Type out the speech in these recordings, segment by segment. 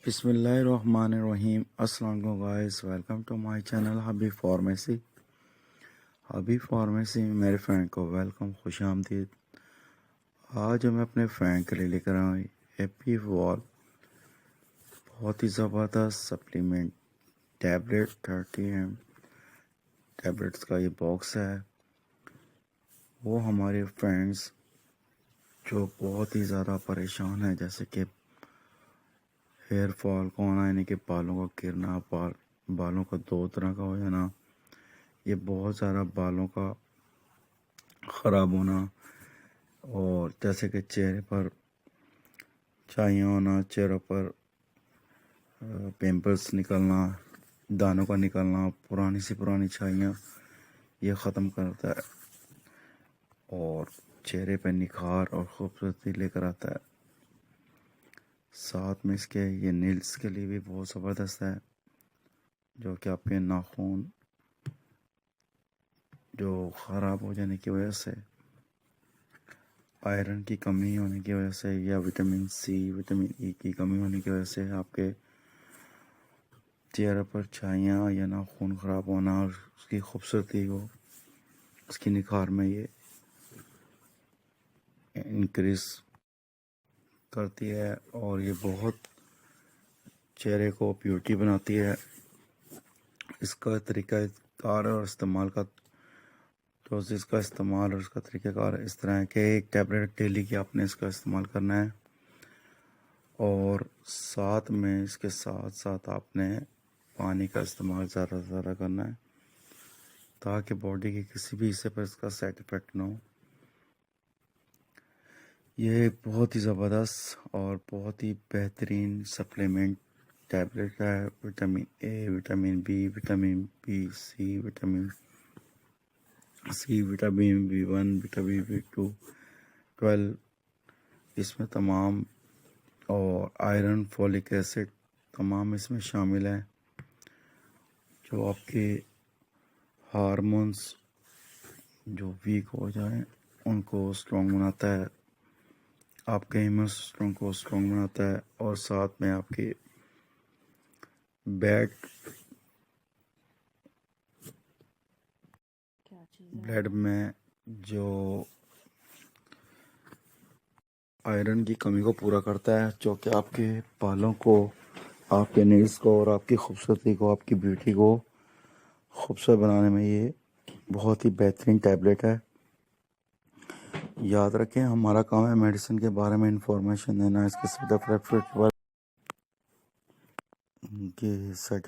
بسم اللہ الرحمن الرحیم۔ السلام علیکم guys, welcome to my channel Habib pharmacy. Habib pharmacy میں میرے فرینڈ کو ویلکم، خوش آمدید۔ آج میں اپنے فرینڈ کے لیے لے کر آئی ہیپی وال، بہت ہی زبردست سپلیمنٹ ٹیبلٹ 30 ٹیبلٹس کا یہ باکس ہے۔ وہ ہمارے فرینڈس جو بہت ہی زیادہ پریشان ہیں، جیسے کہ ہیئر فال کو ہونا، یعنی کہ بالوں کا گرنا، بالوں کا دو طرح کا ہو جانا، یہ بہت زیادہ بالوں کا خراب ہونا، اور جیسے کہ چہرے پر چھائیاں ہونا، چہروں پر پمپلس نکلنا، دانوں کا نکلنا، پرانی سی پرانی چھائیاں یہ ختم کرتا ہے اور چہرے پہ نکھار اور خوبصورتی لے کر آتا ہے۔ ساتھ میں اس کے یہ نیلز کے لیے بھی بہت زبردست ہے، جو کہ آپ کے ناخن جو خراب ہو جانے کی وجہ سے، آئرن کی کمی ہونے کی وجہ سے، یا وٹامن سی، وٹامن ای کی کمی ہونے کی وجہ سے آپ کے چہرے پر چھائیاں یا ناخن خراب ہونا، اور اس کی خوبصورتی کو، اس کی نکھار میں یہ انکریز کرتی ہے، اور یہ بہت چہرے کو بیوٹی بناتی ہے۔ اس کا طریقہ کار اور استعمال کا اس کا استعمال اور اس کا طریقہ کار اس طرح ہے کہ ایک ٹیبلٹ ڈیلی کی آپ نے اس کا استعمال کرنا ہے، اور ساتھ میں اس کے ساتھ ساتھ آپ نے پانی کا استعمال زیادہ سے زیادہ کرنا ہے، تاکہ باڈی کے کسی بھی حصے پر اس کا سائڈ افیکٹ نہ ہو۔ یہ ایک بہت ہی زبردست اور بہت ہی بہترین سپلیمنٹ ٹیبلٹ ہے۔ Vitamin A, vitamin B, vitamin B C, vitamin B1، vitamin B2، 12 اس میں تمام، اور آئرن، فولک ایسڈ تمام اس میں شامل ہیں، جو آپ کے ہارمونز جو ویک ہو جائیں ان کو اسٹرانگ بناتا ہے، آپ کے امیون سسٹم کو اسٹرانگ بناتا ہے، اور ساتھ میں آپ کے بلڈ میں جو آئرن کی کمی کو پورا کرتا ہے، جو کہ آپ کے بالوں کو، آپ کے نیلز کو، اور آپ کی خوبصورتی کو، آپ کی بیوٹی کو خوبصورت بنانے میں یہ بہت ہی بہترین ٹیبلٹ ہے۔ یاد رکھیں، ہمارا کام ہے میڈیسن کے بارے میں انفارمیشن دینا، اس کے سائڈ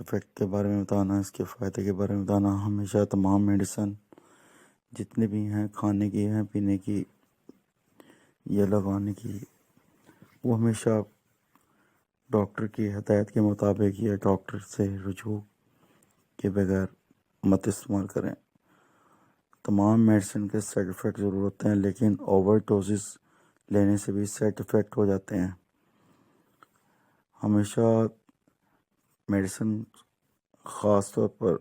افیکٹ کے بارے میں بتانا، اس کے فائدے کے بارے میں بتانا۔ ہمیشہ تمام میڈیسن جتنے بھی ہیں، کھانے کی ہیں، پینے کی یا لگانے کی، وہ ہمیشہ ڈاکٹر کی ہدایت کے مطابق یا ڈاکٹر سے رجوع کے بغیر مت استعمال کریں۔ تمام میڈیسن کے سائڈ افیکٹ ضرور ہوتے ہیں، لیکن اوور ڈوزز لینے سے بھی سائڈ افیکٹ ہو جاتے ہیں۔ ہمیشہ میڈیسن، خاص طور پر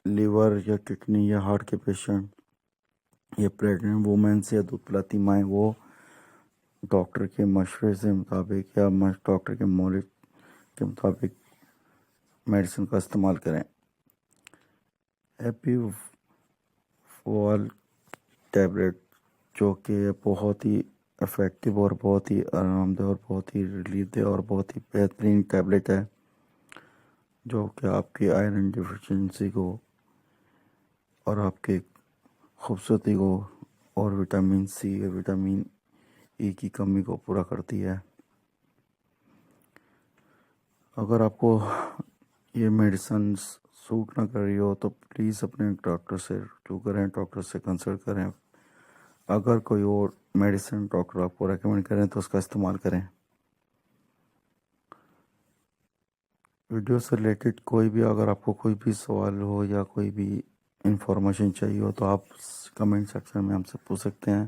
لیور یا کڈنی یا ہارٹ کے پیشنٹ یا پریگننٹ وومنس یا دودھ پلاتی مائیں، وہ ڈاکٹر کے مشورے سے مطابق یا ڈاکٹر کے مولد کے مطابق میڈیسن کا استعمال کریں۔ ہیپی وال ٹیبلٹ، جو کہ بہت ہی افیکٹو اور بہت ہی آرام دہ اور بہت ہی ریلیف دہ اور بہت ہی بہترین ٹیبلٹ ہے، جو کہ آپ کی آئرن ڈیفیشنسی کو اور آپ کے خوبصورتی کو اور وٹامن سی اور وٹامن ای کی کمی کو پورا کرتی ہے۔ اگر آپ کو یہ میڈیسن سوٹ نہ کر رہی ہو تو پلیز اپنے ڈاکٹر سے رجوع کریں، ڈاکٹر سے کنسلٹ کریں۔ اگر کوئی اور میڈیسن ڈاکٹر آپ کو ریکمینڈ کریں تو اس کا استعمال کریں۔ ویڈیو سے ریلیٹڈ کوئی بھی، اگر آپ کو کوئی بھی سوال ہو یا کوئی بھی انفارمیشن چاہیے ہو تو آپ کمنٹ سیکشن میں ہم سے پوچھ سکتے ہیں۔